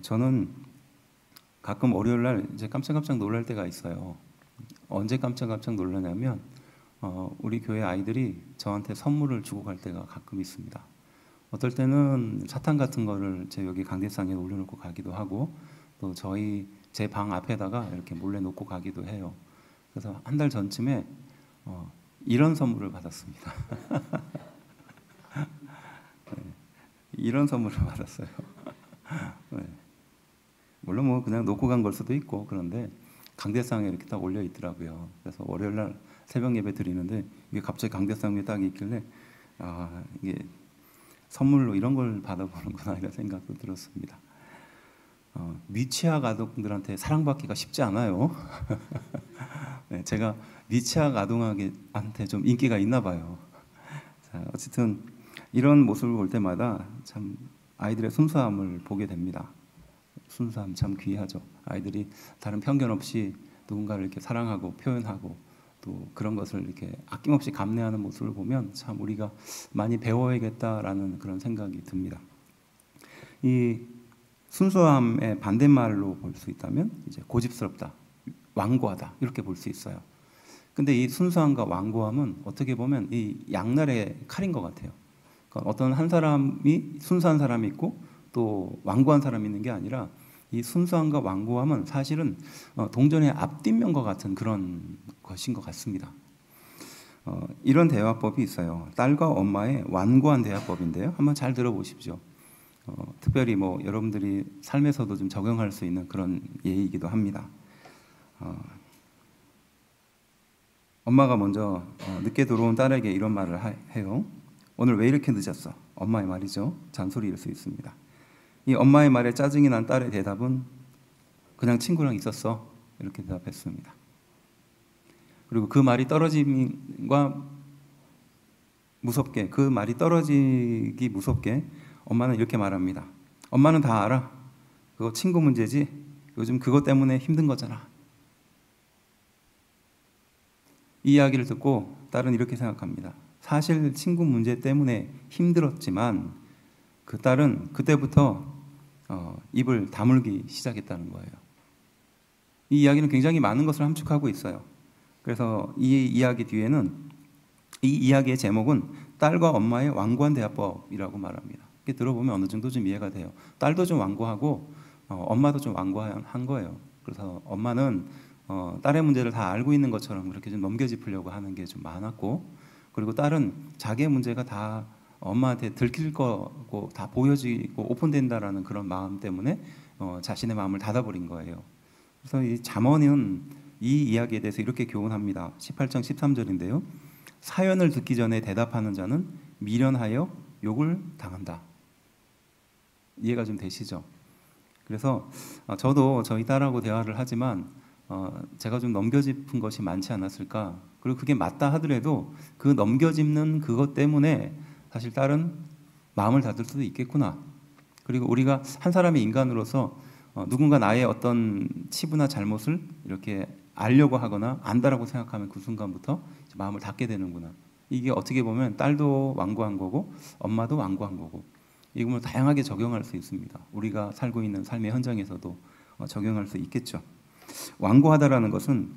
저는 가끔 월요일 날 이제 깜짝깜짝 놀랄 때가 있어요. 언제 깜짝깜짝 놀라냐면 우리 교회 아이들이 저한테 선물을 주고 갈 때가 가끔 있습니다. 어떨 때는 사탕 같은 거를 제 여기 강대상에 올려놓고 가기도 하고, 또 제 방 앞에다가 이렇게 몰래 놓고 가기도 해요. 그래서 한 달 전쯤에 이런 선물을 받았습니다. 네, 이런 선물을 받았어요. 네. 물론 뭐 그냥 놓고 간 걸 수도 있고, 그런데 강대상에 이렇게 딱 올려 있더라고요. 그래서 월요일 날 새벽 예배 드리는데 이게 갑자기 강대상 위에 딱 있길래 이게 선물로 이런 걸 받아보는구나 이런 생각도 들었습니다. 미취학 아동들한테 사랑받기가 쉽지 않아요. 네, 제가 미취학 아동한테 좀 인기가 있나 봐요. 자, 어쨌든 이런 모습을 볼 때마다 참 아이들의 순수함을 보게 됩니다. 순수함 참 귀하죠. 아이들이 다른 편견 없이 누군가를 이렇게 사랑하고 표현하고 또 그런 것을 이렇게 아낌없이 감내하는 모습을 보면 참 우리가 많이 배워야겠다라는 그런 생각이 듭니다. 이 순수함의 반대말로 볼 수 있다면 이제 고집스럽다, 완고하다 이렇게 볼 수 있어요. 근데 이 순수함과 완고함은 어떻게 보면 이 양날의 칼인 것 같아요. 그러니까 어떤 한 사람이 순수한 사람이 있고 또 완고한 사람이 있는 게 아니라 이 순수함과 완고함은 사실은 동전의 앞뒷면과 같은 그런 것인 것 같습니다. 이런 대화법이 있어요. 딸과 엄마의 완고한 대화법인데요. 한번 잘 들어보십시오. 특별히 뭐 여러분들이 삶에서도 좀 적용할 수 있는 그런 예이기도 합니다. 엄마가 먼저 늦게 들어온 딸에게 이런 말을 해요. 오늘 왜 이렇게 늦었어? 엄마의 말이죠. 잔소리일 수 있습니다. 이 엄마의 말에 짜증이 난 딸의 대답은 그냥 친구랑 있었어 이렇게 대답했습니다. 그리고 그 말이 떨어짐과 무섭게, 그 말이 떨어지기 무섭게 엄마는 이렇게 말합니다. 엄마는 다 알아. 그거 친구 문제지. 요즘 그것 때문에 힘든 거잖아. 이 이야기를 듣고 딸은 이렇게 생각합니다. 사실 친구 문제 때문에 힘들었지만 그 딸은 그때부터 입을 다물기 시작했다는 거예요. 이 이야기는 굉장히 많은 것을 함축하고 있어요. 그래서 이 이야기 뒤에는 이 이야기의 제목은 딸과 엄마의 완고한 대화법이라고 말합니다. 이렇게 들어보면 어느 정도 좀 이해가 돼요. 딸도 좀 완고하고 엄마도 좀 완고한 거예요. 그래서 엄마는 딸의 문제를 다 알고 있는 것처럼 그렇게 좀 넘겨짚으려고 하는 게 좀 많았고, 그리고 딸은 자기의 문제가 다 엄마한테 들킬 거고 다 보여지고 오픈된다라는 그런 마음 때문에 자신의 마음을 닫아버린 거예요. 그래서 이 잠언은 이 이야기에 대해서 이렇게 교훈합니다. 18장 13절인데요. 사연을 듣기 전에 대답하는 자는 미련하여 욕을 당한다. 이해가 좀 되시죠? 그래서 저도 저희 딸하고 대화를 하지만 제가 좀 넘겨짚은 것이 많지 않았을까. 그리고 그게 맞다 하더라도 그 넘겨짚는 그것 때문에 사실 딸은 마음을 닫을 수도 있겠구나. 그리고 우리가 한 사람의 인간으로서 누군가 나의 어떤 치부나 잘못을 이렇게 알려고 하거나 안다라고 생각하면 그 순간부터 마음을 닫게 되는구나. 이게 어떻게 보면 딸도 완고한 거고 엄마도 완고한 거고 이걸 다양하게 적용할 수 있습니다. 우리가 살고 있는 삶의 현장에서도 적용할 수 있겠죠. 완고하다라는 것은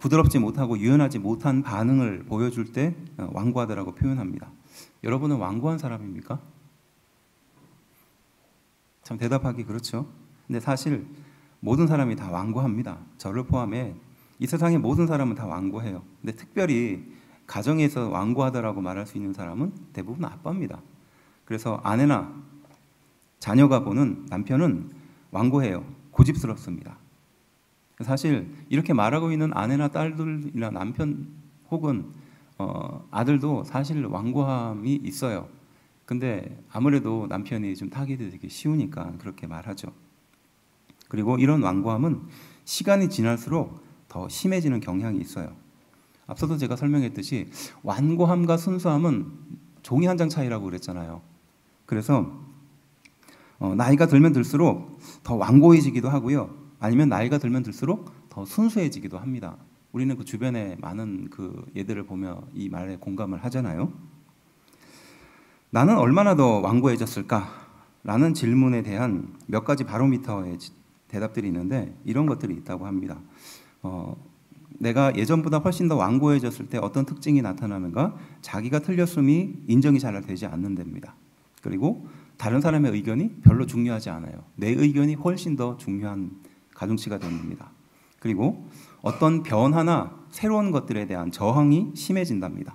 부드럽지 못하고 유연하지 못한 반응을 보여줄 때 완고하다라고 표현합니다. 여러분은 완고한 사람입니까? 참 대답하기 그렇죠. 근데 사실 모든 사람이 다 완고합니다. 저를 포함해 이 세상의 모든 사람은 다 완고해요. 근데 특별히 가정에서 완고하다라고 말할 수 있는 사람은 대부분 아빠입니다. 그래서 아내나 자녀가 보는 남편은 완고해요. 고집스럽습니다. 사실 이렇게 말하고 있는 아내나 딸들이나 남편 혹은 아들도 사실 완고함이 있어요. 근데 아무래도 남편이 좀 타깃이 되기 쉬우니까 그렇게 말하죠. 그리고 이런 완고함은 시간이 지날수록 더 심해지는 경향이 있어요. 앞서도 제가 설명했듯이 완고함과 순수함은 종이 한 장 차이라고 그랬잖아요. 그래서 나이가 들면 들수록 더 완고해지기도 하고요. 아니면 나이가 들면 들수록 더 순수해지기도 합니다. 우리는 그 주변에 많은 그 예들을 보며 이 말에 공감을 하잖아요. 나는 얼마나 더 완고해졌을까? 라는 질문에 대한 몇 가지 바로미터의 대답들이 있는데 이런 것들이 있다고 합니다. 내가 예전보다 훨씬 더 완고해졌을 때 어떤 특징이 나타나는가? 자기가 틀렸음이 인정이 잘 되지 않는 데입니다. 그리고 다른 사람의 의견이 별로 중요하지 않아요. 내 의견이 훨씬 더 중요한 가중치가 됩니다. 그리고 어떤 변화나 새로운 것들에 대한 저항이 심해진답니다.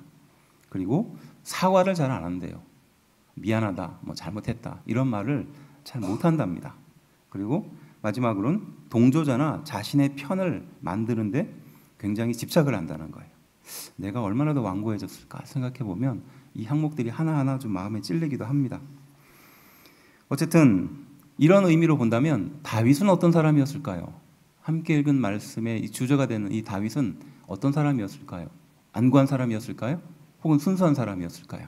그리고 사과를 잘 안 한대요. 미안하다, 뭐 잘못했다 이런 말을 잘 못한답니다. 그리고 마지막으로는 동조자나 자신의 편을 만드는데 굉장히 집착을 한다는 거예요. 내가 얼마나 더 완고해졌을까 생각해 보면 이 항목들이 하나하나 좀 마음에 찔리기도 합니다. 어쨌든 이런 의미로 본다면 다윗은 어떤 사람이었을까요? 함께 읽은 말씀의 이 주제가 되는 이 다윗은 어떤 사람이었을까요? 안고한 사람이었을까요? 혹은 순수한 사람이었을까요?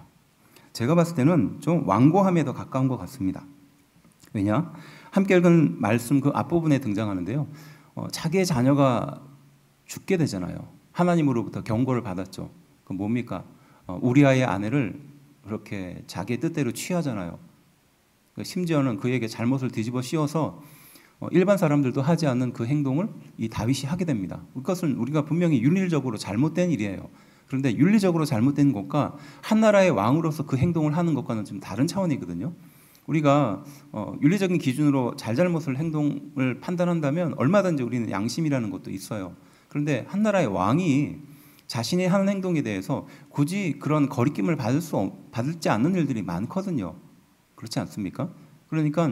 제가 봤을 때는 좀 완고함에 더 가까운 것 같습니다. 왜냐? 함께 읽은 말씀 그 앞부분에 등장하는데요. 자기의 자녀가 죽게 되잖아요. 하나님으로부터 경고를 받았죠. 그 뭡니까? 우리아의 아내를 그렇게 자기의 뜻대로 취하잖아요. 심지어는 그에게 잘못을 뒤집어 씌워서 일반 사람들도 하지 않는 그 행동을 이 다윗이 하게 됩니다. 그것은 우리가 분명히 윤리적으로 잘못된 일이에요. 그런데 윤리적으로 잘못된 것과 한 나라의 왕으로서 그 행동을 하는 것과는 좀 다른 차원이거든요. 우리가 윤리적인 기준으로 잘잘못을 행동을 판단한다면 얼마든지 우리는 양심이라는 것도 있어요. 그런데 한 나라의 왕이 자신이 하는 행동에 대해서 굳이 그런 거리낌을 받지 않는 일들이 많거든요. 그렇지 않습니까? 그러니까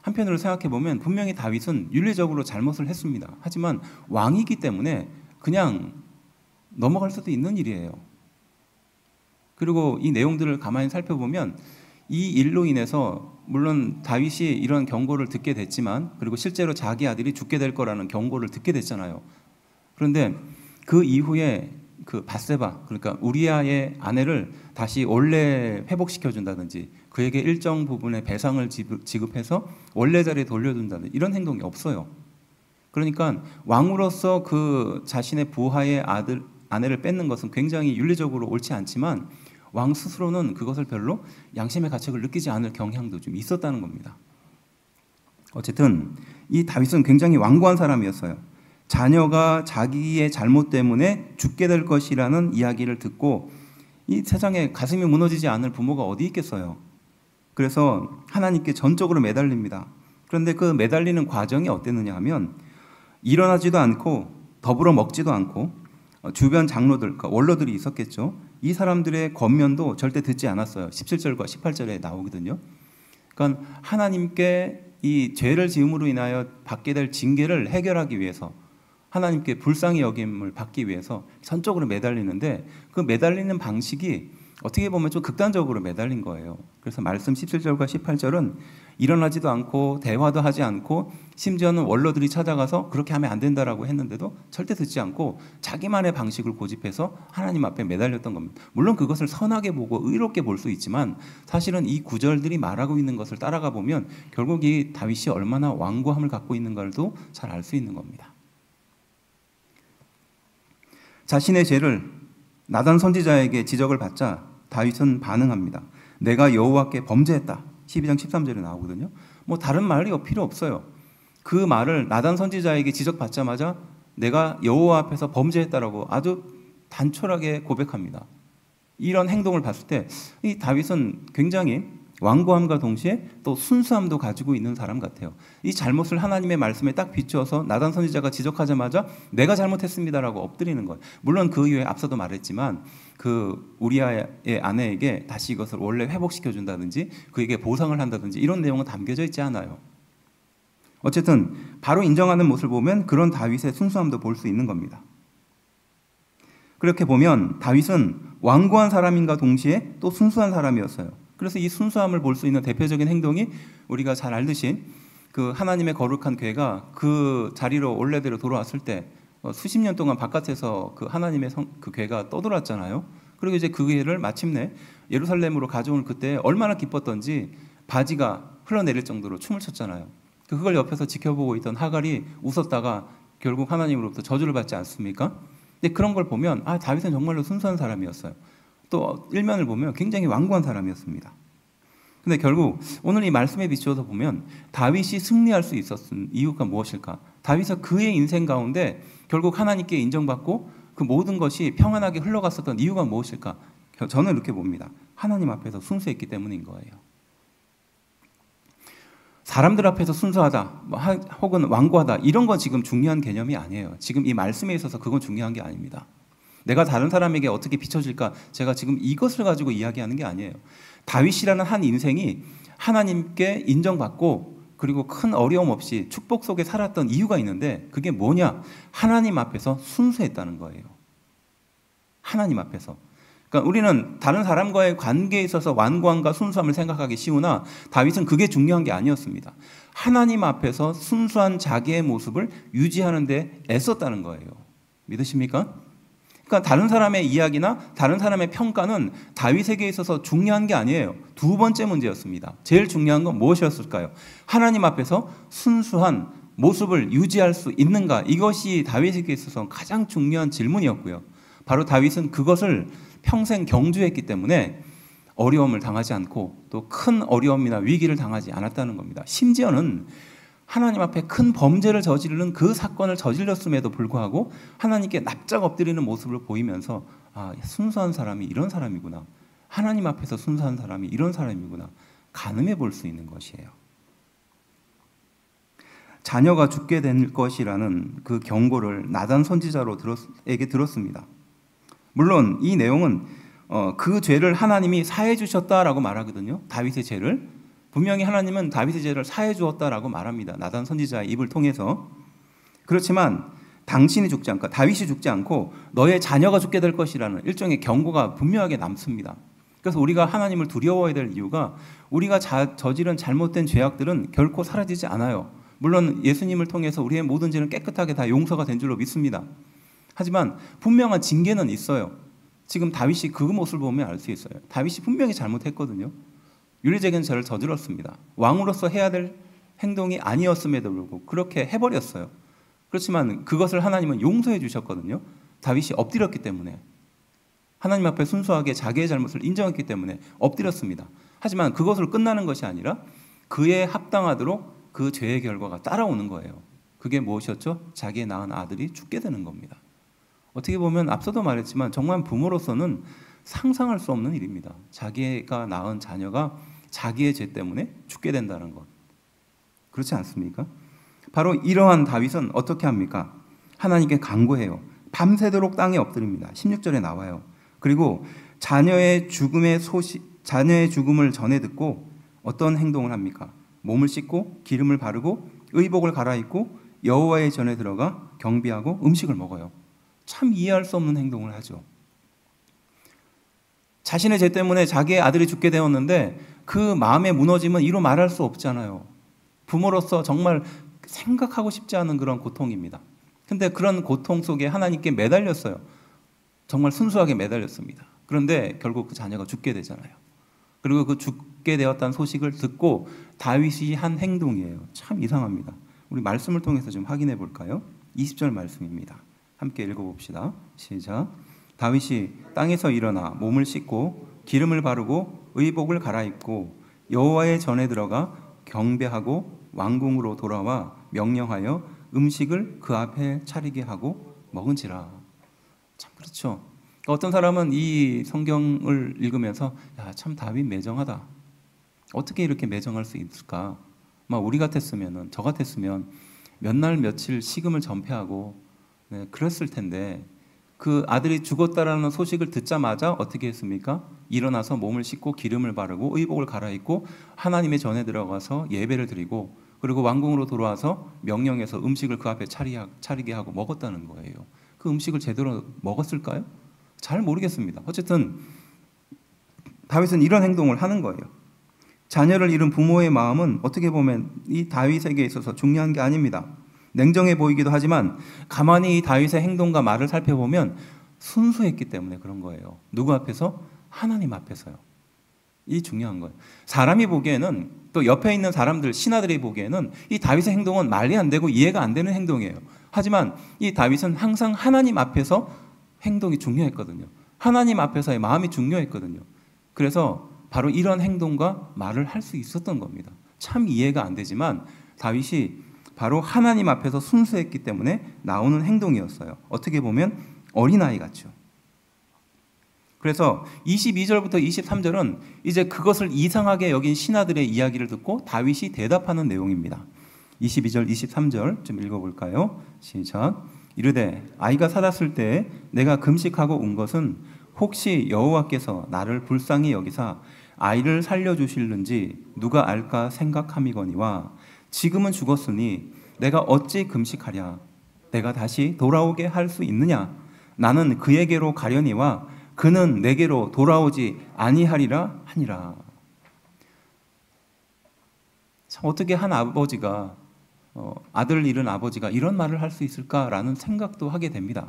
한편으로 생각해 보면 분명히 다윗은 윤리적으로 잘못을 했습니다. 하지만 왕이기 때문에 그냥 넘어갈 수도 있는 일이에요. 그리고 이 내용들을 가만히 살펴보면 이 일로 인해서 물론 다윗이 이런 경고를 듣게 됐지만 그리고 실제로 자기 아들이 죽게 될 거라는 경고를 듣게 됐잖아요. 그런데 그 이후에 그 밧세바 그러니까 우리아의 아내를 다시 원래 회복시켜준다든지 그에게 일정 부분의 배상을 지급해서 원래 자리에 돌려준다든지 이런 행동이 없어요. 그러니까 왕으로서 그 자신의 부하의 아내를 뺏는 것은 굉장히 윤리적으로 옳지 않지만 왕 스스로는 그것을 별로 양심의 가책을 느끼지 않을 경향도 좀 있었다는 겁니다. 어쨌든 이 다윗은 굉장히 완고한 사람이었어요. 자녀가 자기의 잘못 때문에 죽게 될 것이라는 이야기를 듣고 이 세상에 가슴이 무너지지 않을 부모가 어디 있겠어요. 그래서 하나님께 전적으로 매달립니다. 그런데 그 매달리는 과정이 어땠느냐 하면 일어나지도 않고 더불어 먹지도 않고 주변 장로들, 그러니까 원로들이 있었겠죠. 이 사람들의 권면도 절대 듣지 않았어요. 17절과 18절에 나오거든요. 그러니까 하나님께 이 죄를 지음으로 인하여 받게 될 징계를 해결하기 위해서 하나님께 불쌍히 여김을 받기 위해서 전적으로 매달리는데 그 매달리는 방식이 어떻게 보면 좀 극단적으로 매달린 거예요. 그래서 말씀 17절과 18절은 일어나지도 않고 대화도 하지 않고 심지어는 원로들이 찾아가서 그렇게 하면 안 된다라고 했는데도 절대 듣지 않고 자기만의 방식을 고집해서 하나님 앞에 매달렸던 겁니다. 물론 그것을 선하게 보고 의롭게 볼 수 있지만 사실은 이 구절들이 말하고 있는 것을 따라가 보면 결국 이 다윗이 얼마나 완고함을 갖고 있는가도 잘 알 수 있는 겁니다. 자신의 죄를 나단 선지자에게 지적을 받자 다윗은 반응합니다. 내가 여호와께 범죄했다. 12장 13절에 나오거든요. 뭐 다른 말이 필요 없어요. 그 말을 나단 선지자에게 지적받자마자 내가 여호와 앞에서 범죄했다라고 아주 단촐하게 고백합니다. 이런 행동을 봤을 때 이 다윗은 굉장히 완고함과 동시에 또 순수함도 가지고 있는 사람 같아요. 이 잘못을 하나님의 말씀에 딱 비추어서 나단 선지자가 지적하자마자 내가 잘못했습니다라고 엎드리는 거예요. 물론 그 이후에 앞서도 말했지만 그 우리아의 아내에게 다시 이것을 원래 회복시켜 준다든지 그에게 보상을 한다든지 이런 내용은 담겨져 있지 않아요. 어쨌든 바로 인정하는 모습을 보면 그런 다윗의 순수함도 볼 수 있는 겁니다. 그렇게 보면 다윗은 완고한 사람인가 동시에 또 순수한 사람이었어요. 그래서 이 순수함을 볼 수 있는 대표적인 행동이 우리가 잘 알듯이 그 하나님의 거룩한 궤가 그 자리로 원래대로 돌아왔을 때 수십 년 동안 바깥에서 그 하나님의 그 궤가 떠돌았잖아요. 그리고 이제 그 궤를 마침내 예루살렘으로 가져온 그때 얼마나 기뻤던지 바지가 흘러내릴 정도로 춤을 췄잖아요. 그걸 옆에서 지켜보고 있던 하갈이 웃었다가 결국 하나님으로부터 저주를 받지 않습니까? 근데 그런 걸 보면 다윗은 정말로 순수한 사람이었어요. 또 일면을 보면 굉장히 완고한 사람이었습니다. 근데 결국 오늘 이 말씀에 비추어서 보면 다윗이 승리할 수 있었던 이유가 무엇일까? 다윗은 그의 인생 가운데 결국 하나님께 인정받고 그 모든 것이 평안하게 흘러갔었던 이유가 무엇일까? 저는 이렇게 봅니다. 하나님 앞에서 순수했기 때문인 거예요. 사람들 앞에서 순수하다 혹은 완고하다 이런 건 지금 중요한 개념이 아니에요. 지금 이 말씀에 있어서 그건 중요한 게 아닙니다. 내가 다른 사람에게 어떻게 비춰질까? 제가 지금 이것을 가지고 이야기하는 게 아니에요. 다윗이라는 한 인생이 하나님께 인정받고 그리고 큰 어려움 없이 축복 속에 살았던 이유가 있는데 그게 뭐냐? 하나님 앞에서 순수했다는 거예요. 하나님 앞에서. 그러니까 우리는 다른 사람과의 관계에 있어서 완고함과 순수함을 생각하기 쉬우나 다윗은 그게 중요한 게 아니었습니다. 하나님 앞에서 순수한 자기의 모습을 유지하는 데 애썼다는 거예요. 믿으십니까? 그러니까 다른 사람의 이야기나 다른 사람의 평가는 다윗에게 있어서 중요한 게 아니에요. 두 번째 문제였습니다. 제일 중요한 건 무엇이었을까요? 하나님 앞에서 순수한 모습을 유지할 수 있는가? 이것이 다윗에게 있어서 가장 중요한 질문이었고요. 바로 다윗은 그것을 평생 경주했기 때문에 어려움을 당하지 않고 또 큰 어려움이나 위기를 당하지 않았다는 겁니다. 심지어는 하나님 앞에 큰 범죄를 저지르는 그 사건을 저질렀음에도 불구하고 하나님께 납작 엎드리는 모습을 보이면서 아, 순수한 사람이 이런 사람이구나. 하나님 앞에서 순수한 사람이 이런 사람이구나. 가늠해 볼 수 있는 것이에요. 자녀가 죽게 될 것이라는 그 경고를 나단 선지자에게 들었습니다. 물론 이 내용은 그 죄를 하나님이 사해 주셨다라고 말하거든요. 다윗의 죄를. 분명히 하나님은 다윗의 죄를 사해 주었다라고 말합니다. 나단 선지자의 입을 통해서. 그렇지만 당신이 죽지 않고 다윗이 죽지 않고 너의 자녀가 죽게 될 것이라는 일종의 경고가 분명하게 남습니다. 그래서 우리가 하나님을 두려워해야 될 이유가 우리가 저지른 잘못된 죄악들은 결코 사라지지 않아요. 물론 예수님을 통해서 우리의 모든 죄는 깨끗하게 다 용서가 된 줄로 믿습니다. 하지만 분명한 징계는 있어요. 지금 다윗이 그 모습을 보면 알 수 있어요. 다윗이 분명히 잘못했거든요. 윤리적인 죄를 저질렀습니다. 왕으로서 해야 될 행동이 아니었음에도 불구하고 그렇게 해버렸어요. 그렇지만 그것을 하나님은 용서해 주셨거든요. 다윗이 엎드렸기 때문에. 하나님 앞에 순수하게 자기의 잘못을 인정했기 때문에 엎드렸습니다. 하지만 그것으로 끝나는 것이 아니라 그에 합당하도록 그 죄의 결과가 따라오는 거예요. 그게 무엇이었죠? 자기의 낳은 아들이 죽게 되는 겁니다. 어떻게 보면 앞서도 말했지만 정말 부모로서는 상상할 수 없는 일입니다. 자기가 낳은 자녀가 자기의 죄 때문에 죽게 된다는 것. 그렇지 않습니까? 바로 이러한 다윗은 어떻게 합니까? 하나님께 간구해요. 밤새도록 땅에 엎드립니다. 16절에 나와요. 그리고 자녀의 죽음을 전해 듣고 어떤 행동을 합니까? 몸을 씻고 기름을 바르고 의복을 갈아입고 여호와의 전에 들어가 경배하고 음식을 먹어요. 참 이해할 수 없는 행동을 하죠. 자신의 죄 때문에 자기의 아들이 죽게 되었는데 그 마음의 무너짐은 이루 말할 수 없잖아요. 부모로서 정말 생각하고 싶지 않은 그런 고통입니다. 근데 그런 고통 속에 하나님께 매달렸어요. 정말 순수하게 매달렸습니다. 그런데 결국 그 자녀가 죽게 되잖아요. 그리고 그 죽게 되었다는 소식을 듣고 다윗이 한 행동이에요. 참 이상합니다. 우리 말씀을 통해서 좀 확인해 볼까요? 20절 말씀입니다. 함께 읽어봅시다. 시작. 다윗이 땅에서 일어나 몸을 씻고 기름을 바르고 의복을 갈아입고 여호와의 전에 들어가 경배하고 왕궁으로 돌아와 명령하여 음식을 그 앞에 차리게 하고 먹은지라. 참 그렇죠. 어떤 사람은 이 성경을 읽으면서 야, 참 다윗 매정하다. 어떻게 이렇게 매정할 수 있을까? 우리 같았으면, 저 같았으면 몇 날 며칠 식음을 전폐하고 그랬을 텐데 그 아들이 죽었다라는 소식을 듣자마자 어떻게 했습니까? 일어나서 몸을 씻고 기름을 바르고 의복을 갈아입고 하나님의 전에 들어가서 예배를 드리고 그리고 왕궁으로 돌아와서 명령해서 음식을 그 앞에 차리게 하고 먹었다는 거예요. 그 음식을 제대로 먹었을까요? 잘 모르겠습니다. 어쨌든 다윗은 이런 행동을 하는 거예요. 자녀를 잃은 부모의 마음은 어떻게 보면 이 다윗에게 있어서 중요한 게 아닙니다. 냉정해 보이기도 하지만 가만히 이 다윗의 행동과 말을 살펴보면 순수했기 때문에 그런 거예요. 누구 앞에서? 하나님 앞에서요. 이 중요한 거예요. 사람이 보기에는 또 옆에 있는 사람들, 신하들이 보기에는 이 다윗의 행동은 말이 안 되고 이해가 안 되는 행동이에요. 하지만 이 다윗은 항상 하나님 앞에서 행동이 중요했거든요. 하나님 앞에서의 마음이 중요했거든요. 그래서 바로 이런 행동과 말을 할 수 있었던 겁니다. 참 이해가 안 되지만 다윗이 바로 하나님 앞에서 순수했기 때문에 나오는 행동이었어요. 어떻게 보면 어린아이 같죠. 그래서 22절부터 23절은 이제 그것을 이상하게 여긴 신하들의 이야기를 듣고 다윗이 대답하는 내용입니다. 22절, 23절 좀 읽어볼까요? 시작. 이르되 아이가 살았을 때 내가 금식하고 온 것은 혹시 여호와께서 나를 불쌍히 여기사 아이를 살려주실는지 누가 알까 생각함이거니와 지금은 죽었으니 내가 어찌 금식하랴? 내가 다시 돌아오게 할 수 있느냐? 나는 그에게로 가려니와 그는 내게로 돌아오지 아니하리라 하니라. 참 어떻게 한 아버지가 아들을 잃은 아버지가 이런 말을 할 수 있을까라는 생각도 하게 됩니다.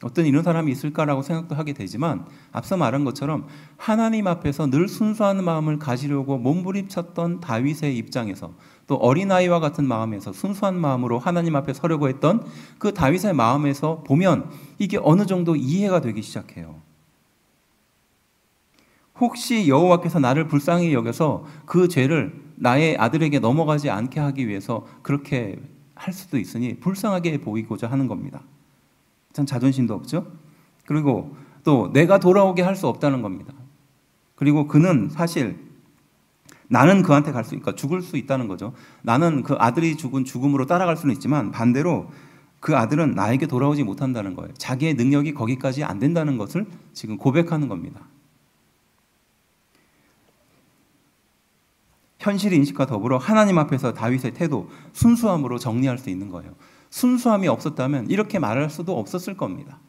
어떤 이런 사람이 있을까라고 생각도 하게 되지만 앞서 말한 것처럼 하나님 앞에서 늘 순수한 마음을 가지려고 몸부림쳤던 다윗의 입장에서 또 어린아이와 같은 마음에서 순수한 마음으로 하나님 앞에 서려고 했던 그 다윗의 마음에서 보면 이게 어느 정도 이해가 되기 시작해요. 혹시 여호와께서 나를 불쌍히 여겨서 그 죄를 나의 아들에게 넘어가지 않게 하기 위해서 그렇게 할 수도 있으니 불쌍하게 보이고자 하는 겁니다. 참 자존심도 없죠. 그리고 또 내가 돌아오게 할 수 없다는 겁니다. 그리고 그는 사실 나는 그한테 갈 수 있으니까 죽을 수 있다는 거죠. 나는 그 아들이 죽은 죽음으로 따라갈 수는 있지만 반대로 그 아들은 나에게 돌아오지 못한다는 거예요. 자기의 능력이 거기까지 안 된다는 것을 지금 고백하는 겁니다. 현실 인식과 더불어 하나님 앞에서 다윗의 태도, 순수함으로 정리할 수 있는 거예요. 순수함이 없었다면 이렇게 말할 수도 없었을 겁니다.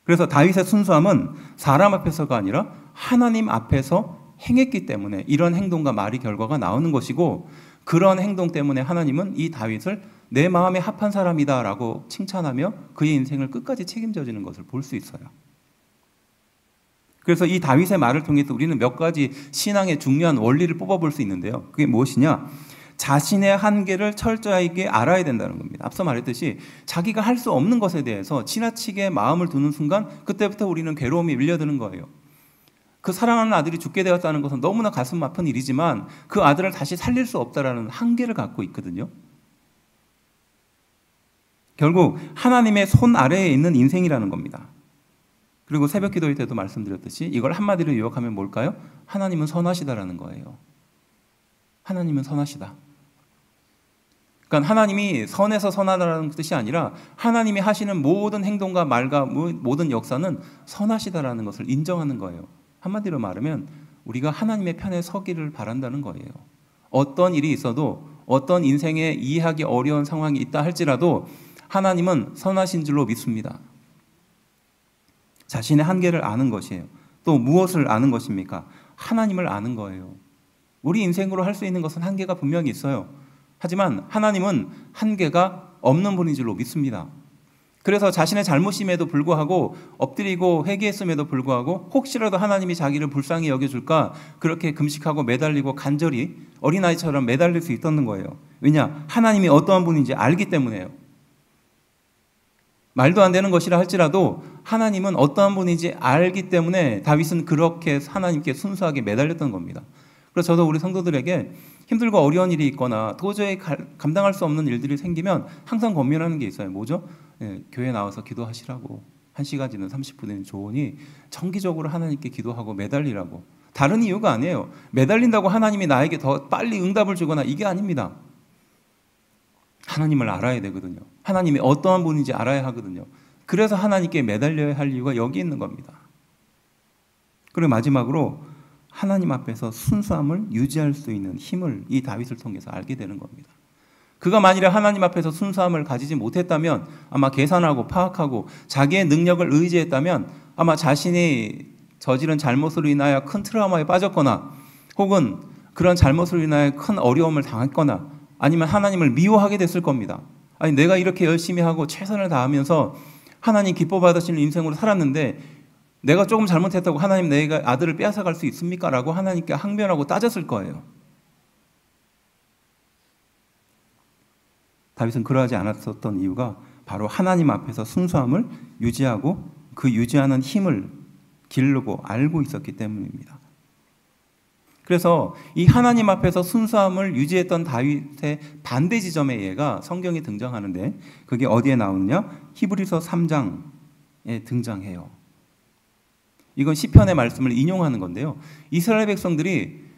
그래서 다윗의 순수함은 사람 앞에서가 아니라 하나님 앞에서 행했기 때문에 이런 행동과 말이 결과가 나오는 것이고, 그런 행동 때문에 하나님은 이 다윗을 내 마음에 합한 사람이다라고 칭찬하며 그의 인생을 끝까지 책임져 주는 것을 볼 수 있어요. 그래서 이 다윗의 말을 통해서 우리는 몇 가지 신앙의 중요한 원리를 뽑아볼 수 있는데요. 그게 무엇이냐? 자신의 한계를 철저하게 알아야 된다는 겁니다. 앞서 말했듯이 자기가 할 수 없는 것에 대해서 지나치게 마음을 두는 순간 그때부터 우리는 괴로움이 밀려드는 거예요. 그 사랑하는 아들이 죽게 되었다는 것은 너무나 가슴 아픈 일이지만 그 아들을 다시 살릴 수 없다라는 한계를 갖고 있거든요. 결국 하나님의 손 아래에 있는 인생이라는 겁니다. 그리고 새벽 기도회 때도 말씀드렸듯이 이걸 한마디로 요약하면 뭘까요? 하나님은 선하시다라는 거예요. 하나님은 선하시다. 그러니까 하나님이 선해서 선하다라는 뜻이 아니라 하나님이 하시는 모든 행동과 말과 모든 역사는 선하시다라는 것을 인정하는 거예요. 한마디로 말하면 우리가 하나님의 편에 서기를 바란다는 거예요. 어떤 일이 있어도 어떤 인생에 이해하기 어려운 상황이 있다 할지라도 하나님은 선하신 줄로 믿습니다. 자신의 한계를 아는 것이에요. 또 무엇을 아는 것입니까? 하나님을 아는 거예요. 우리 인생으로 할 수 있는 것은 한계가 분명히 있어요. 하지만 하나님은 한계가 없는 분인 줄로 믿습니다. 그래서 자신의 잘못임에도 불구하고 엎드리고 회개했음에도 불구하고 혹시라도 하나님이 자기를 불쌍히 여겨줄까 그렇게 금식하고 매달리고 간절히 어린아이처럼 매달릴 수 있었는 거예요. 왜냐? 하나님이 어떠한 분인지 알기 때문에요. 말도 안 되는 것이라 할지라도 하나님은 어떠한 분인지 알기 때문에 다윗은 그렇게 하나님께 순수하게 매달렸던 겁니다. 그래서 저도 우리 성도들에게 힘들고 어려운 일이 있거나 도저히 감당할 수 없는 일들이 생기면 항상 권면하는 게 있어요. 뭐죠? 교회 나와서 기도하시라고. 1시간이든 30분이든 좋으니 정기적으로 하나님께 기도하고 매달리라고. 다른 이유가 아니에요. 매달린다고 하나님이 나에게 더 빨리 응답을 주거나 이게 아닙니다. 하나님을 알아야 되거든요. 하나님이 어떠한 분인지 알아야 하거든요. 그래서 하나님께 매달려야 할 이유가 여기 있는 겁니다. 그리고 마지막으로 하나님 앞에서 순수함을 유지할 수 있는 힘을 이 다윗을 통해서 알게 되는 겁니다. 그가 만일에 하나님 앞에서 순수함을 가지지 못했다면 아마 계산하고 파악하고 자기의 능력을 의지했다면 아마 자신이 저지른 잘못으로 인하여 큰 트라우마에 빠졌거나 혹은 그런 잘못으로 인하여 큰 어려움을 당했거나 아니면 하나님을 미워하게 됐을 겁니다. 아니 내가 이렇게 열심히 하고 최선을 다하면서 하나님 기뻐 받으시는 인생으로 살았는데 내가 조금 잘못했다고 하나님 내가 아들을 빼앗아갈 수 있습니까? 라고 하나님께 항변하고 따졌을 거예요. 다윗은 그러하지 않았었던 이유가 바로 하나님 앞에서 순수함을 유지하고 그 유지하는 힘을 기르고 알고 있었기 때문입니다. 그래서 이 하나님 앞에서 순수함을 유지했던 다윗의 반대 지점의 예가 성경에 등장하는데 그게 어디에 나오느냐? 히브리서 3장에 등장해요. 이건 시편의 말씀을 인용하는 건데요. 이스라엘 백성들이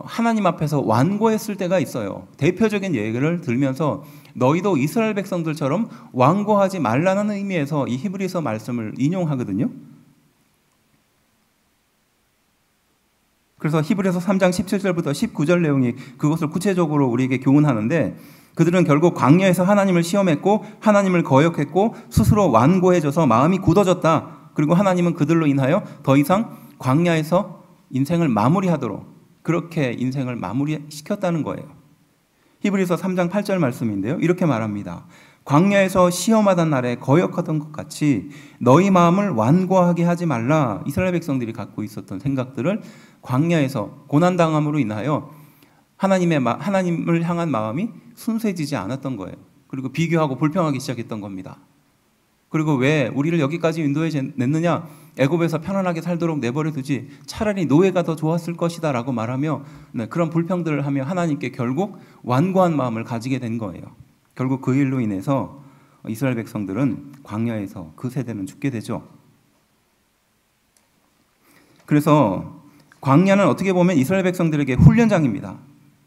하나님 앞에서 완고했을 때가 있어요. 대표적인 예를 들면서 너희도 이스라엘 백성들처럼 완고하지 말라는 의미에서 이 히브리서 말씀을 인용하거든요. 그래서 히브리서 3장 17절부터 19절 내용이 그것을 구체적으로 우리에게 교훈하는데 그들은 결국 광야에서 하나님을 시험했고 하나님을 거역했고 스스로 완고해져서 마음이 굳어졌다. 그리고 하나님은 그들로 인하여 더 이상 광야에서 인생을 마무리하도록 그렇게 인생을 마무리시켰다는 거예요. 히브리서 3장 8절 말씀인데요. 이렇게 말합니다. 광야에서 시험하던 날에 거역하던 것 같이 너희 마음을 완고하게 하지 말라. 이스라엘 백성들이 갖고 있었던 생각들을 광야에서 고난당함으로 인하여 하나님을 향한 마음이 순수해지지 않았던 거예요. 그리고 비교하고 불평하기 시작했던 겁니다. 그리고 왜 우리를 여기까지 인도해 냈느냐? 애굽에서 편안하게 살도록 내버려 두지 차라리 노예가 더 좋았을 것이다 라고 말하며 그런 불평들을 하며 하나님께 결국 완고한 마음을 가지게 된 거예요. 결국 그 일로 인해서 이스라엘 백성들은 광야에서 그 세대는 죽게 되죠. 그래서 광야는 어떻게 보면 이스라엘 백성들에게 훈련장입니다.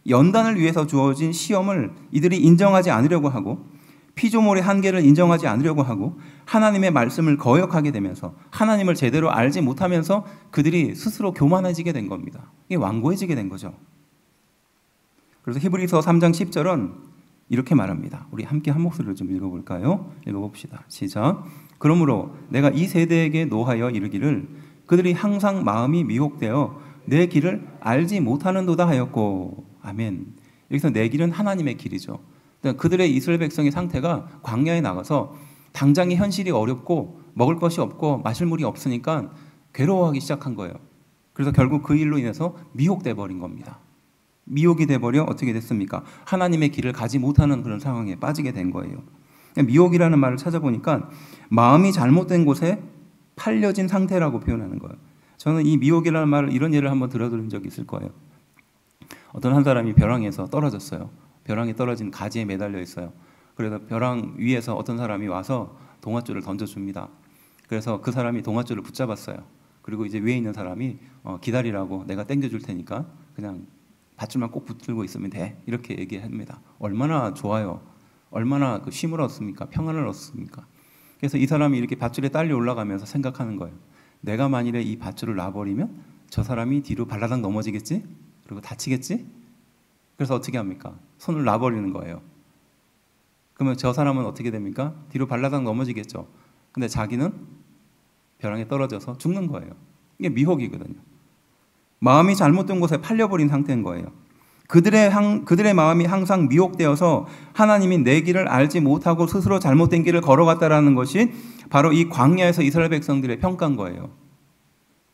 연단을 위해서 주어진 시험을 이들이 인정하지 않으려고 하고 피조물의 한계를 인정하지 않으려고 하고 하나님의 말씀을 거역하게 되면서 하나님을 제대로 알지 못하면서 그들이 스스로 교만해지게 된 겁니다. 이게 완고해지게 된 거죠. 그래서 히브리서 3장 10절은 이렇게 말합니다. 우리 함께 한 목소리로 좀 읽어볼까요? 읽어봅시다. 시작. 그러므로 내가 이 세대에게 노하여 이르기를 그들이 항상 마음이 미혹되어 내 길을 알지 못하는도다 하였고. 아멘. 여기서 내 길은 하나님의 길이죠. 그들의 이스라엘 백성의 상태가 광야에 나가서 당장의 현실이 어렵고 먹을 것이 없고 마실 물이 없으니까 괴로워하기 시작한 거예요. 그래서 결국 그 일로 인해서 미혹돼 버린 겁니다. 미혹이 돼버려 어떻게 됐습니까? 하나님의 길을 가지 못하는 그런 상황에 빠지게 된 거예요. 미혹이라는 말을 찾아보니까 마음이 잘못된 곳에 팔려진 상태라고 표현하는 거예요. 저는 이 미혹이라는 말을 이런 예를 한번 들어드린 적이 있을 거예요. 어떤 한 사람이 벼랑에서 떨어졌어요. 벼랑에 떨어진 가지에 매달려 있어요. 그래서 벼랑 위에서 어떤 사람이 와서 동아줄을 던져줍니다. 그래서 그 사람이 동아줄을 붙잡았어요. 그리고 이제 위에 있는 사람이 기다리라고 내가 당겨줄 테니까 그냥 밧줄만 꼭 붙들고 있으면 돼. 이렇게 얘기합니다. 얼마나 좋아요. 얼마나 그 쉼을 얻습니까? 평안을 얻습니까? 그래서 이 사람이 이렇게 밧줄에 딸려 올라가면서 생각하는 거예요. 내가 만일에 이 밧줄을 놔버리면 저 사람이 뒤로 발라당 넘어지겠지? 그리고 다치겠지? 그래서 어떻게 합니까? 손을 놔버리는 거예요. 그러면 저 사람은 어떻게 됩니까? 뒤로 발라당 넘어지겠죠. 근데 자기는 벼랑에 떨어져서 죽는 거예요. 이게 미혹이거든요. 마음이 잘못된 곳에 팔려버린 상태인 거예요. 그들의 마음이 항상 미혹되어서 하나님이 내 길을 알지 못하고 스스로 잘못된 길을 걸어갔다라는 것이 바로 이 광야에서 이스라엘 백성들의 평가인 거예요.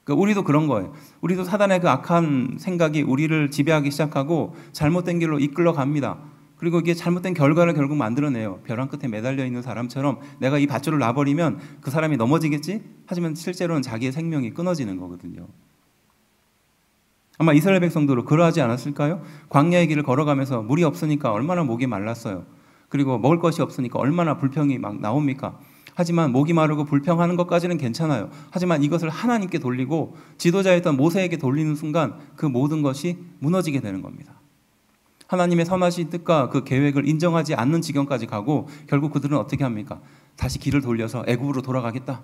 그러니까 우리도 그런 거예요. 우리도 사단의 그 악한 생각이 우리를 지배하기 시작하고 잘못된 길로 이끌러 갑니다. 그리고 이게 잘못된 결과를 결국 만들어내요. 벼랑 끝에 매달려 있는 사람처럼 내가 이 밧줄을 놔버리면 그 사람이 넘어지겠지? 하지만 실제로는 자기의 생명이 끊어지는 거거든요. 아마 이스라엘 백성들도 그러하지 않았을까요? 광야의 길을 걸어가면서 물이 없으니까 얼마나 목이 말랐어요. 그리고 먹을 것이 없으니까 얼마나 불평이 막 나옵니까? 하지만 목이 마르고 불평하는 것까지는 괜찮아요. 하지만 이것을 하나님께 돌리고 지도자였던 모세에게 돌리는 순간 그 모든 것이 무너지게 되는 겁니다. 하나님의 선하신 뜻과 그 계획을 인정하지 않는 지경까지 가고 결국 그들은 어떻게 합니까? 다시 길을 돌려서 애굽으로 돌아가겠다.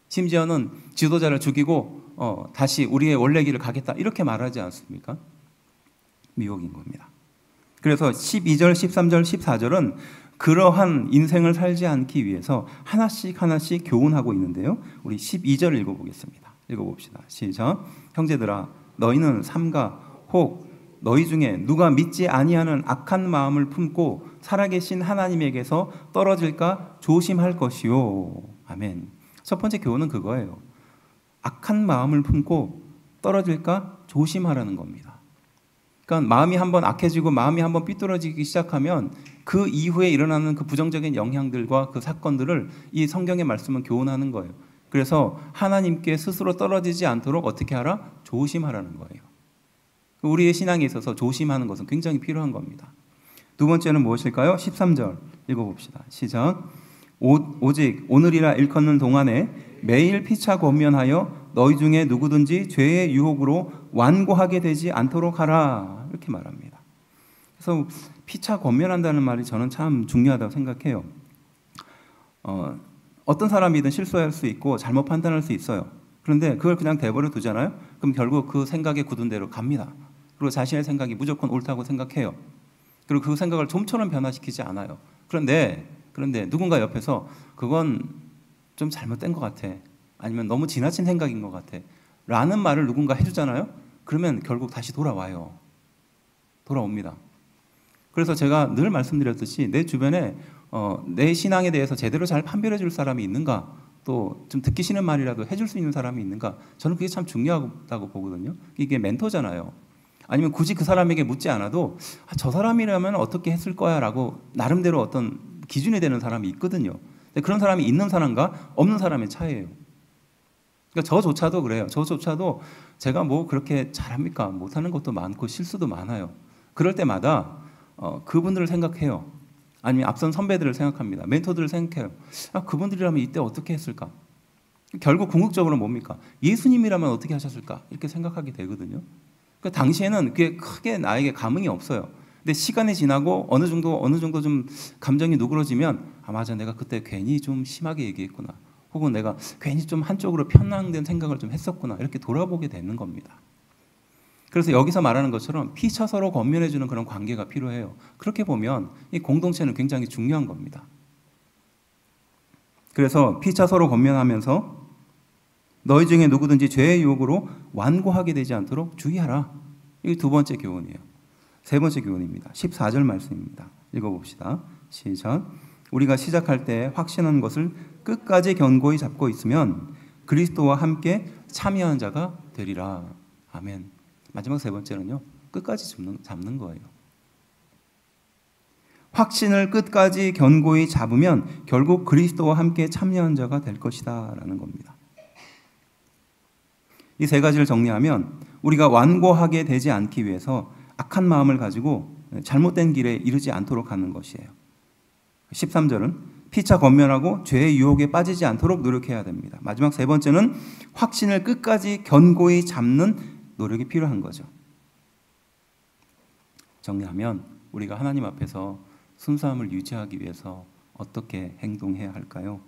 심지어는 지도자를 죽이고 다시 우리의 원래 길을 가겠다. 이렇게 말하지 않습니까? 미혹인 겁니다. 그래서 12절, 13절, 14절은 그러한 인생을 살지 않기 위해서 하나씩 하나씩 교훈하고 있는데요. 우리 12절 읽어보겠습니다. 읽어봅시다. 시작. 형제들아 너희는 삼가 혹 너희 중에 누가 믿지 아니하는 악한 마음을 품고 살아계신 하나님에게서 떨어질까 조심할 것이요. 아멘. 첫 번째 교훈은 그거예요. 악한 마음을 품고 떨어질까 조심하라는 겁니다. 그러니까 마음이 한번 악해지고 마음이 한번 삐뚤어지기 시작하면 그 이후에 일어나는 그 부정적인 영향들과 그 사건들을 이 성경의 말씀은 교훈하는 거예요. 그래서 하나님께 스스로 떨어지지 않도록 어떻게 하라? 조심하라는 거예요. 우리의 신앙에 있어서 조심하는 것은 굉장히 필요한 겁니다. 두 번째는 무엇일까요? 13절 읽어봅시다. 시작. 오직 오늘이라 일컫는 동안에 매일 피차 권면하여 너희 중에 누구든지 죄의 유혹으로 완고하게 되지 않도록 하라. 이렇게 말합니다. 그래서 피차 권면한다는 말이 저는 참 중요하다고 생각해요. 어떤 사람이든 실수할 수 있고 잘못 판단할 수 있어요. 그런데 그걸 그냥 내버려 두잖아요. 그럼 결국 그 생각에 굳은 대로 갑니다. 그리고 자신의 생각이 무조건 옳다고 생각해요. 그리고 그 생각을 좀처럼 변화시키지 않아요. 그런데 누군가 옆에서 그건 좀 잘못된 것 같아. 아니면 너무 지나친 생각인 것 같아. 라는 말을 누군가 해주잖아요. 그러면 결국 다시 돌아옵니다. 그래서 제가 늘 말씀드렸듯이 내 주변에 내 신앙에 대해서 제대로 잘 판별해 줄 사람이 있는가, 또 좀 듣기 싫은 말이라도 해줄 수 있는 사람이 있는가, 저는 그게 참 중요하다고 보거든요. 이게 멘토잖아요. 아니면 굳이 그 사람에게 묻지 않아도 저 사람이라면 어떻게 했을 거야 라고 나름대로 어떤 기준이 되는 사람이 있거든요. 근데 그런 사람이 있는 사람과 없는 사람의 차이예요. 그러니까 저조차도 그래요. 저조차도 제가 뭐 그렇게 잘합니까? 못하는 것도 많고 실수도 많아요. 그럴 때마다 그분들을 생각해요. 아니면 앞선 선배들을 생각합니다. 멘토들을 생각해요. 그분들이라면 이때 어떻게 했을까? 결국 궁극적으로 뭡니까? 예수님이라면 어떻게 하셨을까? 이렇게 생각하게 되거든요. 그러니까 당시에는 그게 크게 나에게 감흥이 없어요. 근데 시간이 지나고 어느 정도 좀 감정이 누그러지면 맞아, 내가 그때 괜히 좀 심하게 얘기했구나. 혹은 내가 괜히 좀 한쪽으로 편향된 생각을 좀 했었구나. 이렇게 돌아보게 되는 겁니다. 그래서 여기서 말하는 것처럼 피차 서로 권면해주는 그런 관계가 필요해요. 그렇게 보면 이 공동체는 굉장히 중요한 겁니다. 그래서 피차 서로 권면하면서 너희 중에 누구든지 죄의 유혹으로 완고하게 되지 않도록 주의하라. 이게 두 번째 교훈이에요. 세 번째 교훈입니다. 14절 말씀입니다. 읽어봅시다. 시작. 우리가 시작할 때 확신한 것을 끝까지 견고히 잡고 있으면 그리스도와 함께 참여한 자가 되리라. 아멘. 마지막 세 번째는요, 끝까지 잡는 거예요. 확신을 끝까지 견고히 잡으면 결국 그리스도와 함께 참여한 자가 될 것이다 라는 겁니다. 이 세 가지를 정리하면 우리가 완고하게 되지 않기 위해서 악한 마음을 가지고 잘못된 길에 이르지 않도록 하는 것이에요. 13절은 피차 권면하고 죄의 유혹에 빠지지 않도록 노력해야 됩니다. 마지막 세 번째는 확신을 끝까지 견고히 잡는 노력이 필요한 거죠. 정리하면 우리가 하나님 앞에서 순수함을 유지하기 위해서 어떻게 행동해야 할까요?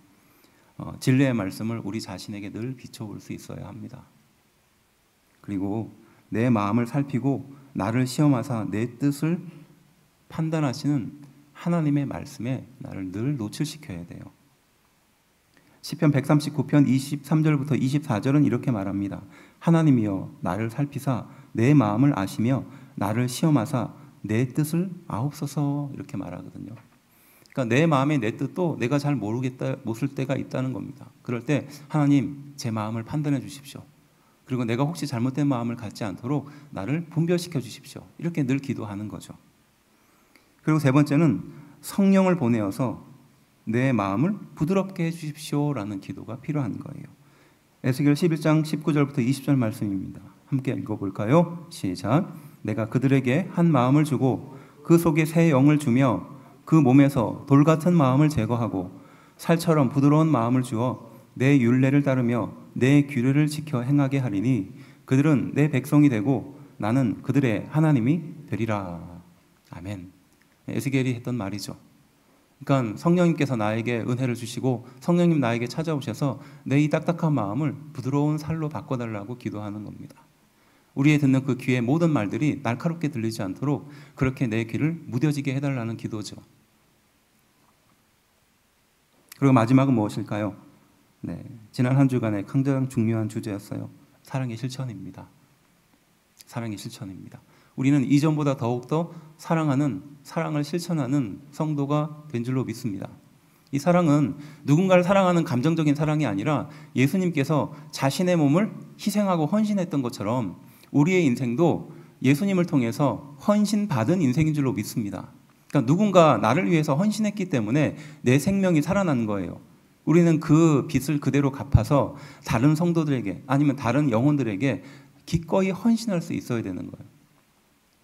진리의 말씀을 우리 자신에게 늘 비춰볼 수 있어야 합니다. 그리고 내 마음을 살피고 나를 시험하사 내 뜻을 판단하시는 하나님의 말씀에 나를 늘 노출시켜야 돼요. 시편 139편 23절부터 24절은 이렇게 말합니다. 하나님이여 나를 살피사 내 마음을 아시며 나를 시험하사 내 뜻을 아옵소서, 이렇게 말하거든요. 그러니까 내 마음의 내 뜻도 내가 잘 모를 때가 있다는 겁니다. 그럴 때 하나님 제 마음을 판단해 주십시오. 그리고 내가 혹시 잘못된 마음을 갖지 않도록 나를 분별시켜 주십시오. 이렇게 늘 기도하는 거죠. 그리고 세 번째는 성령을 보내어서 내 마음을 부드럽게 해주십시오라는 기도가 필요한 거예요. 에스겔 11장 19절부터 20절 말씀입니다. 함께 읽어볼까요? 시작. 내가 그들에게 한 마음을 주고 그 속에 새 영을 주며 그 몸에서 돌 같은 마음을 제거하고 살처럼 부드러운 마음을 주어 내 율례를 따르며 내 규례를 지켜 행하게 하리니 그들은 내 백성이 되고 나는 그들의 하나님이 되리라. 아멘. 에스겔이 했던 말이죠. 그러니까 성령님께서 나에게 은혜를 주시고 성령님 나에게 찾아오셔서 내 이 딱딱한 마음을 부드러운 살로 바꿔달라고 기도하는 겁니다. 우리의 듣는 그 귀의 모든 말들이 날카롭게 들리지 않도록 그렇게 내 귀를 무뎌지게 해달라는 기도죠. 그리고 마지막은 무엇일까요? 지난 한 주간의 가장 중요한 주제였어요. 사랑의 실천입니다. 사랑의 실천입니다. 우리는 이전보다 더욱더 사랑을 실천하는 성도가 된 줄로 믿습니다. 이 사랑은 누군가를 사랑하는 감정적인 사랑이 아니라 예수님께서 자신의 몸을 희생하고 헌신했던 것처럼 우리의 인생도 예수님을 통해서 헌신받은 인생인 줄로 믿습니다. 그러니까 누군가 나를 위해서 헌신했기 때문에 내 생명이 살아나는 거예요. 우리는 그 빚을 그대로 갚아서 다른 성도들에게 아니면 다른 영혼들에게 기꺼이 헌신할 수 있어야 되는 거예요.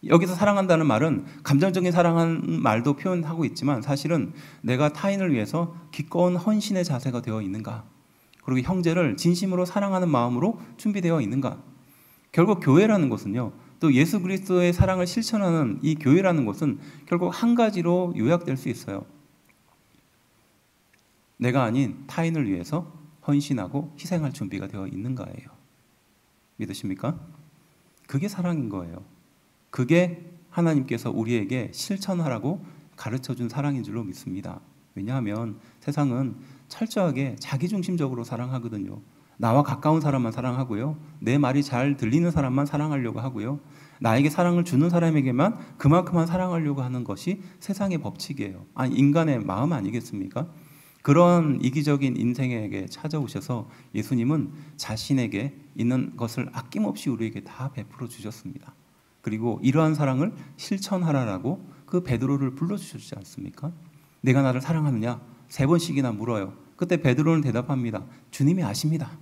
여기서 사랑한다는 말은 감정적인 사랑하는 말도 표현하고 있지만 사실은 내가 타인을 위해서 기꺼운 헌신의 자세가 되어 있는가, 그리고 형제를 진심으로 사랑하는 마음으로 준비되어 있는가. 결국 교회라는 것은요, 또 예수 그리스도의 사랑을 실천하는 이 교회라는 것은 결국 한 가지로 요약될 수 있어요. 내가 아닌 타인을 위해서 헌신하고 희생할 준비가 되어 있는가예요. 믿으십니까? 그게 사랑인 거예요. 그게 하나님께서 우리에게 실천하라고 가르쳐준 사랑인 줄로 믿습니다. 왜냐하면 세상은 철저하게 자기중심적으로 사랑하거든요. 나와 가까운 사람만 사랑하고요, 내 말이 잘 들리는 사람만 사랑하려고 하고요, 나에게 사랑을 주는 사람에게만 그만큼만 사랑하려고 하는 것이 세상의 법칙이에요. 아니, 인간의 마음 아니겠습니까? 그런 이기적인 인생에게 찾아오셔서 예수님은 자신에게 있는 것을 아낌없이 우리에게 다 베풀어 주셨습니다. 그리고 이러한 사랑을 실천하라라고 그 베드로를 불러주셨지 않습니까? 내가 나를 사랑하느냐? 3번씩이나 물어요. 그때 베드로는 대답합니다. 주님이 아십니다.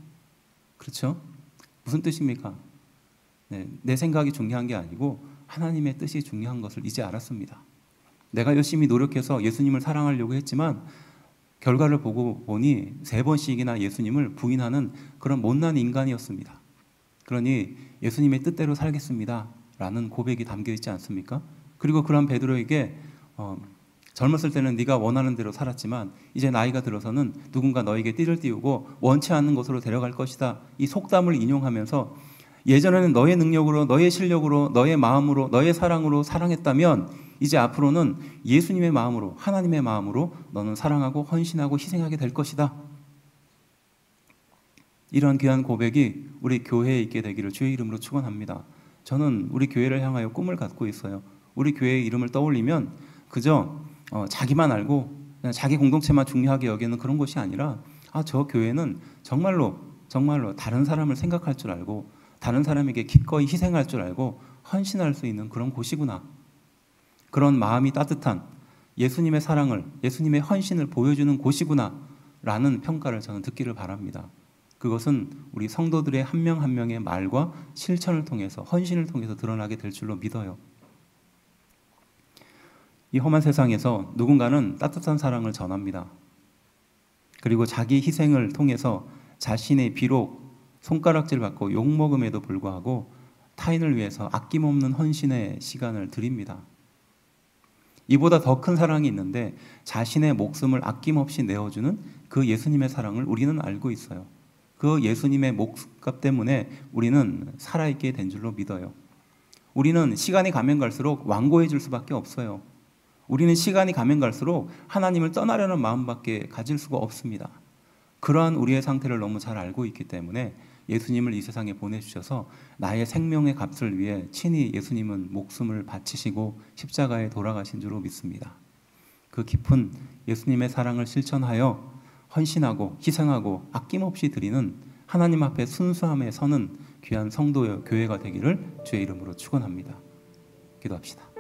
그렇죠? 무슨 뜻입니까? 네, 내 생각이 중요한 게 아니고 하나님의 뜻이 중요한 것을 이제 알았습니다. 내가 열심히 노력해서 예수님을 사랑하려고 했지만 결과를 보고 보니 3번씩이나 예수님을 부인하는 그런 못난 인간이었습니다. 그러니 예수님의 뜻대로 살겠습니다 라는 고백이 담겨 있지 않습니까? 그리고 그런 베드로에게 젊었을 때는 네가 원하는 대로 살았지만 이제 나이가 들어서는 누군가 너에게 띠를 띄우고 원치 않는 곳으로 데려갈 것이다, 이 속담을 인용하면서 예전에는 너의 능력으로, 너의 실력으로, 너의 마음으로, 너의 사랑으로 사랑했다면 이제 앞으로는 예수님의 마음으로, 하나님의 마음으로 너는 사랑하고 헌신하고 희생하게 될 것이다. 이런 귀한 고백이 우리 교회에 있게 되기를 주의 이름으로 축원합니다. 저는 우리 교회를 향하여 꿈을 갖고 있어요. 우리 교회의 이름을 떠올리면 그저 자기만 알고 그냥 자기 공동체만 중요하게 여기는 그런 것이 아니라, 저 교회는 정말로 다른 사람을 생각할 줄 알고 다른 사람에게 기꺼이 희생할 줄 알고 헌신할 수 있는 그런 곳이구나. 그런 마음이 따뜻한 예수님의 사랑을, 예수님의 헌신을 보여주는 곳이구나 라는 평가를 저는 듣기를 바랍니다. 그것은 우리 성도들의 한 명 한 명의 말과 실천을 통해서, 헌신을 통해서 드러나게 될 줄로 믿어요. 이 험한 세상에서 누군가는 따뜻한 사랑을 전합니다. 그리고 자기 희생을 통해서 자신의 비록 손가락질 받고 욕먹음에도 불구하고 타인을 위해서 아낌없는 헌신의 시간을 드립니다. 이보다 더 큰 사랑이 있는데 자신의 목숨을 아낌없이 내어주는 그 예수님의 사랑을 우리는 알고 있어요. 그 예수님의 목숨값 때문에 우리는 살아있게 된 줄로 믿어요. 우리는 시간이 가면 갈수록 완고해질 수밖에 없어요. 우리는 시간이 가면 갈수록 하나님을 떠나려는 마음밖에 가질 수가 없습니다. 그러한 우리의 상태를 너무 잘 알고 있기 때문에 예수님을 이 세상에 보내주셔서 나의 생명의 값을 위해 친히 예수님은 목숨을 바치시고 십자가에 돌아가신 줄로 믿습니다. 그 깊은 예수님의 사랑을 실천하여 헌신하고 희생하고 아낌없이 드리는 하나님 앞에 순수함에 서는 귀한 성도의 교회가 되기를 주의 이름으로 축원합니다. 기도합시다.